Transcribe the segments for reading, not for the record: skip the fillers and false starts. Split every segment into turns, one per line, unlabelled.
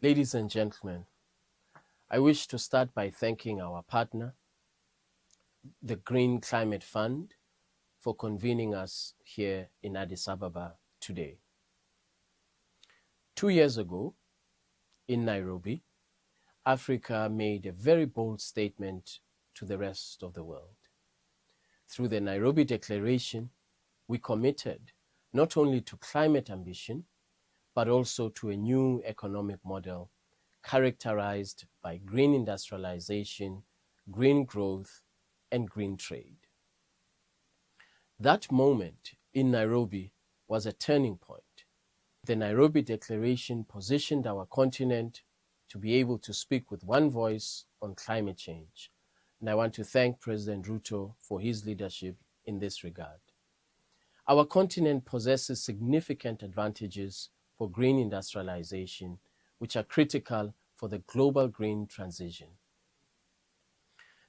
Ladies and gentlemen, I wish to start by thanking our partner, the Green Climate Fund, for convening us here in Addis Ababa today. 2 years ago, in Nairobi, Africa made a very bold statement to the rest of the world. Through the Nairobi Declaration, we committed not only to climate ambition, but also to a new economic model characterized by green industrialization, green growth, and green trade. That moment in Nairobi was a turning point. The Nairobi Declaration positioned our continent to be able to speak with one voice on climate change, and I want to thank President Ruto for his leadership in this regard. Our continent possesses significant advantages for green industrialization, which are critical for the global green transition.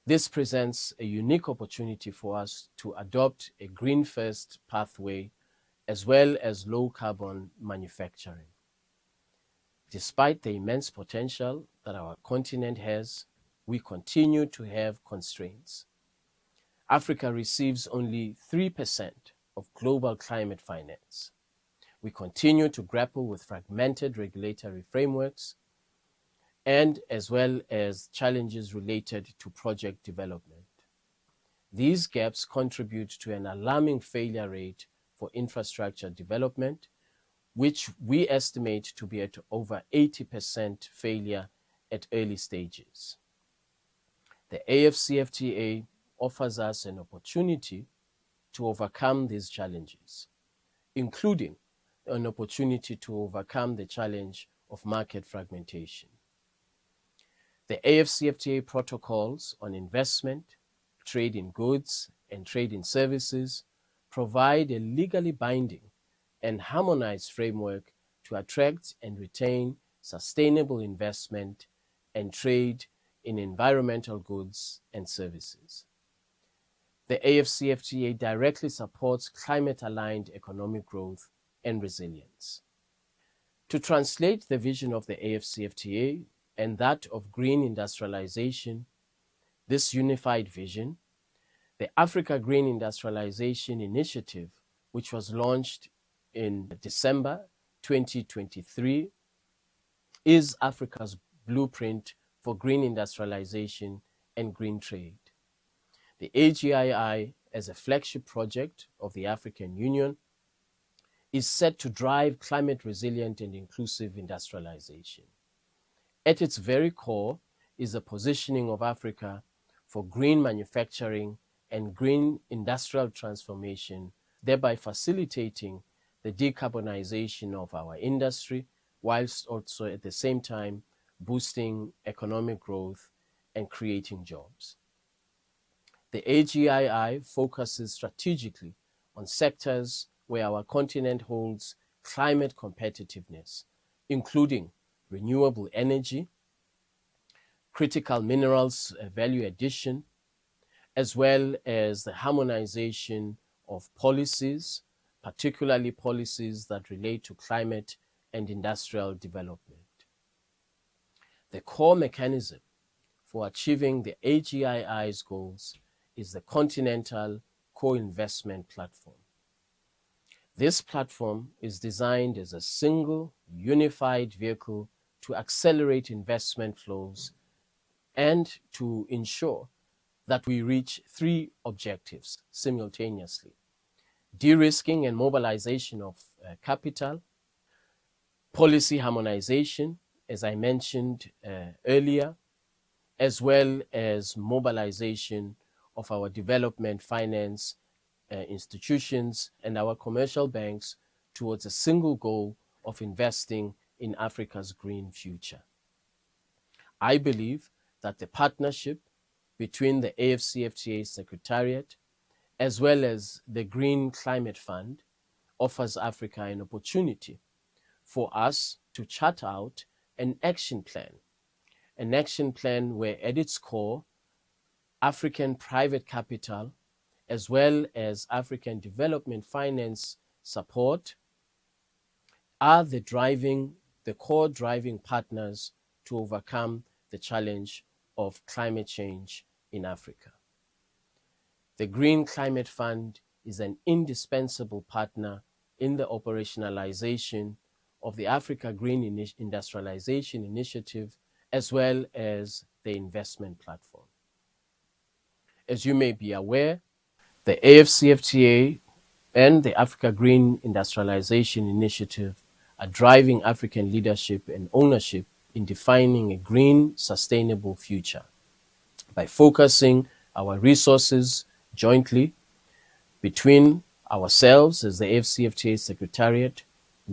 This presents a unique opportunity for us to adopt a green-first pathway as well as low-carbon manufacturing. Despite the immense potential that our continent has, we continue to have constraints. Africa receives only 3% of global climate finance. We continue to grapple with fragmented regulatory frameworks and as well as challenges related to project development. These gaps contribute to an alarming failure rate for infrastructure development, which we estimate to be at over 80% failure at early stages. The AfCFTA offers us an opportunity to overcome these challenges, including an opportunity to overcome the challenge of market fragmentation. The AfCFTA protocols on investment, trade in goods, and trade in services provide a legally binding and harmonized framework to attract and retain sustainable investment and trade in environmental goods and services. The AfCFTA directly supports climate-aligned economic growth and resilience. To translate the vision of the AfCFTA and that of green industrialization, this unified vision, the Africa Green Industrialization Initiative, which was launched in December 2023, is Africa's blueprint for green industrialization and green trade. The AGII, as a flagship project of the African Union, is set to drive climate resilient and inclusive industrialization. At its very core is the positioning of Africa for green manufacturing and green industrial transformation, thereby facilitating the decarbonization of our industry, whilst also at the same time boosting economic growth and creating jobs. The AGII focuses strategically on sectors where our continent holds climate competitiveness, including renewable energy, critical minerals value addition, as well as the harmonization of policies, particularly policies that relate to climate and industrial development. The core mechanism for achieving the AGII's goals is the Continental Co-Investment Platform. This platform is designed as a single, unified vehicle to accelerate investment flows and to ensure that we reach three objectives simultaneously: de-risking and mobilization of capital, policy harmonization, as I mentioned earlier, as well as mobilization of our development finance institutions and our commercial banks towards a single goal of investing in Africa's green future. I believe that the partnership between the AfCFTA Secretariat as well as the Green Climate Fund offers Africa an opportunity for us to chart out an action plan where at its core, African private capital as well as African development finance support are the driving the core driving partners to overcome the challenge of climate change in Africa. The Green Climate Fund is an indispensable partner in the operationalization of the Africa Green Industrialisation Initiative, as well as the investment platform. As you may be aware, the AfCFTA and the Africa Green Industrialisation Initiative are driving African leadership and ownership in defining a green, sustainable future. By focusing our resources jointly between ourselves as the AfCFTA Secretariat,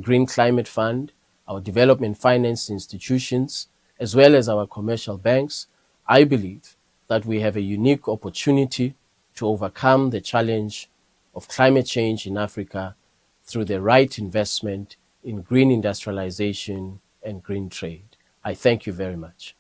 Green Climate Fund, our development finance institutions, as well as our commercial banks, I believe that we have a unique opportunity to overcome the challenge of climate change in Africa through the right investment in green industrialization and green trade. I thank you very much.